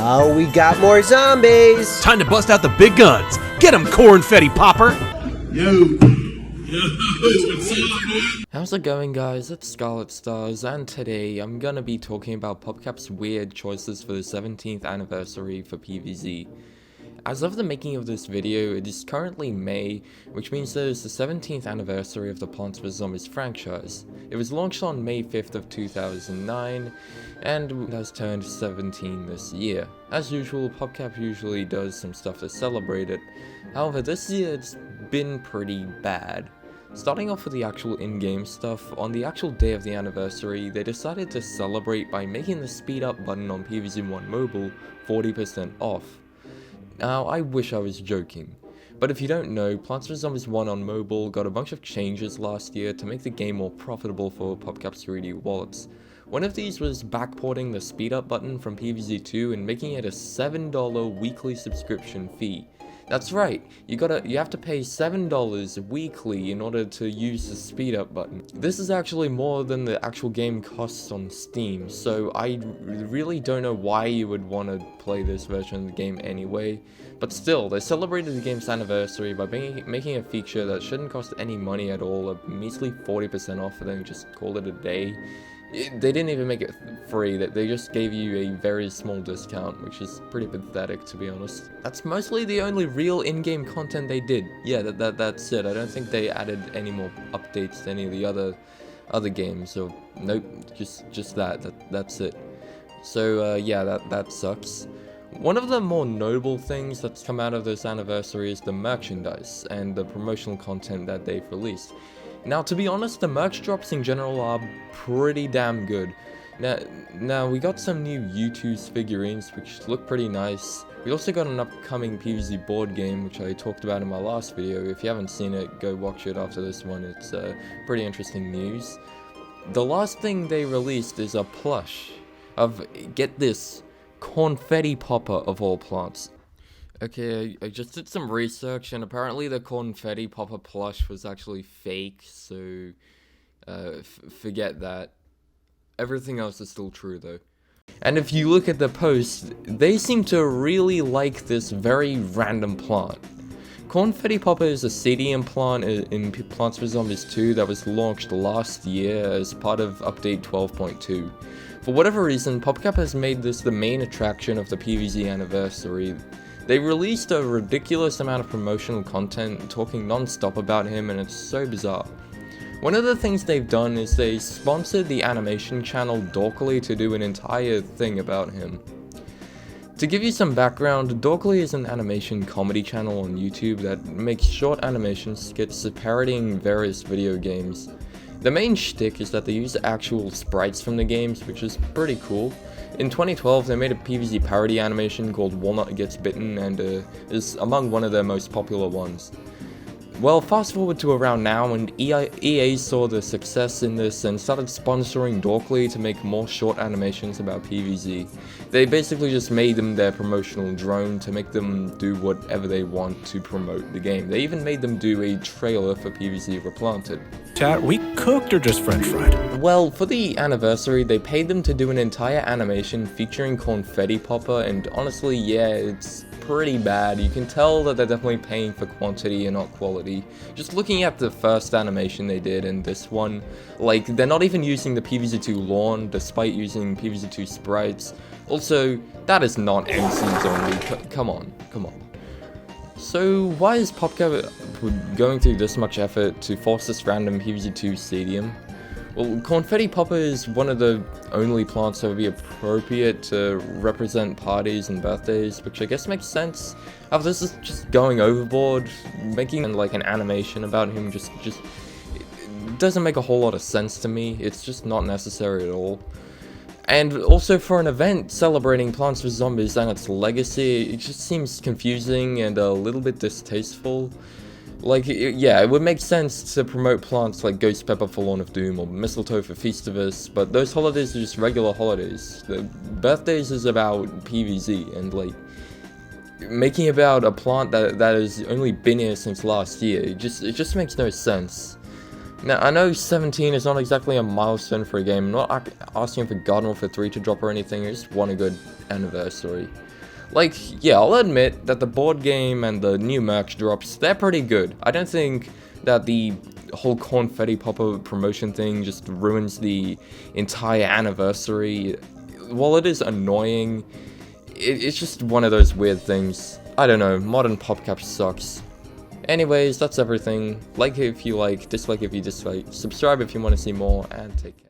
Oh, we got more zombies! Time to bust out the big guns. Get 'em, Confetti Popper! Yo, what's up, dude? How's it going, guys? It's Scarlet Stars, and today I'm gonna be talking about PopCap's weird choices for the 17th anniversary for PvZ. As of the making of this video, it is currently May, which means that it's the 17th anniversary of the Plants vs Zombies franchise. It was launched on May 5th of 2009, and has turned 17 this year. As usual, PopCap usually does some stuff to celebrate it. However, this year it's been pretty bad. Starting off with the actual in-game stuff, on the actual day of the anniversary, they decided to celebrate by making the speed up button on PvZ1 Mobile 40% off. Now, I wish I was joking, but if you don't know, Plants vs Zombies 1 on mobile got a bunch of changes last year to make the game more profitable for PopCap's 3D wallets. One of these was backporting the speed up button from PvZ2 and making it a $7 weekly subscription fee. That's right, you have to pay $7 weekly in order to use the speed up button. This is actually more than the actual game costs on Steam, so I really don't know why you would want to play this version of the game anyway. But still, they celebrated the game's anniversary by making a feature that shouldn't cost any money at all, a measly 40% off, and then just call it a day. They didn't even make it free, they just gave you a very small discount, which is pretty pathetic, to be honest. That's mostly the only real in-game content they did. Yeah, that's it. I don't think they added any more updates to any of the other games, so nope, just that's it. So yeah, that sucks. One of the more notable things that's come out of this anniversary is the merchandise and the promotional content that they've released. Now, to be honest, the merch drops in general are pretty damn good. Now we got some new U2's figurines, which look pretty nice. We also got an upcoming PvZ board game, which I talked about in my last video. If you haven't seen it, go watch it after this one. It's pretty interesting news. The last thing they released is a plush of, get this, Confetti Popper of all plants. Okay, I just did some research, and apparently the Confetti Popper plush was actually fake, so forget that. Everything else is still true, though. And if you look at the post, they seem to really like this very random plant. Confetti Popper is a CDM plant in Plants vs Zombies 2 that was launched last year as part of update 12.2. For whatever reason, PopCap has made this the main attraction of the PvZ anniversary. They released a ridiculous amount of promotional content, talking non-stop about him, and it's so bizarre. One of the things they've done is they sponsored the animation channel Dorkly to do an entire thing about him. To give you some background, Dorkly is an animation comedy channel on YouTube that makes short animation skits parodying various video games. The main shtick is that they use actual sprites from the games, which is pretty cool. In 2012, they made a PvZ parody animation called Walnut Gets Bitten, and is among one of their most popular ones. Well, fast forward to around now, and EA saw the success in this and started sponsoring Dorkly to make more short animations about PvZ. They basically just made them their promotional drone to make them do whatever they want to promote the game. They even made them do a trailer for PvZ Replanted. Chat, we cooked or just french fried? Well, for the anniversary, they paid them to do an entire animation featuring Confetti Popper, and honestly, yeah, it's pretty bad. You can tell that they're definitely paying for quantity and not quality. Just looking at the first animation they did and this one, like, they're not even using the PvZ2 lawn, despite using PvZ2 sprites. Also, that is not NC only. Come on. So why is PopCap going through this much effort to force this random PvZ2 stadium? Well, Confetti Popper is one of the only plants that would be appropriate to represent parties and birthdays, which I guess makes sense. However, this is just going overboard. Making like an animation about him just it doesn't make a whole lot of sense to me. It's just not necessary at all. And also, for an event celebrating Plants vs Zombies and its legacy, it just seems confusing and a little bit distasteful. Like, yeah, it would make sense to promote plants like Ghost Pepper for Lawn of Doom or Mistletoe for Feastivus, but those holidays are just regular holidays. The birthdays is about PvZ, and like, making about a plant that has only been here since last year, it just makes no sense. Now, I know 17 is not exactly a milestone for a game. I'm not asking for God of War 3 to drop or anything, I just want a good anniversary. Like, yeah, I'll admit that the board game and the new merch drops, they're pretty good. I don't think that the whole Confetti Popper promotion thing just ruins the entire anniversary. While it is annoying, it's just one of those weird things. I don't know, modern PopCap sucks. Anyways, that's everything. Like if you like, dislike if you dislike, subscribe if you want to see more, and take care.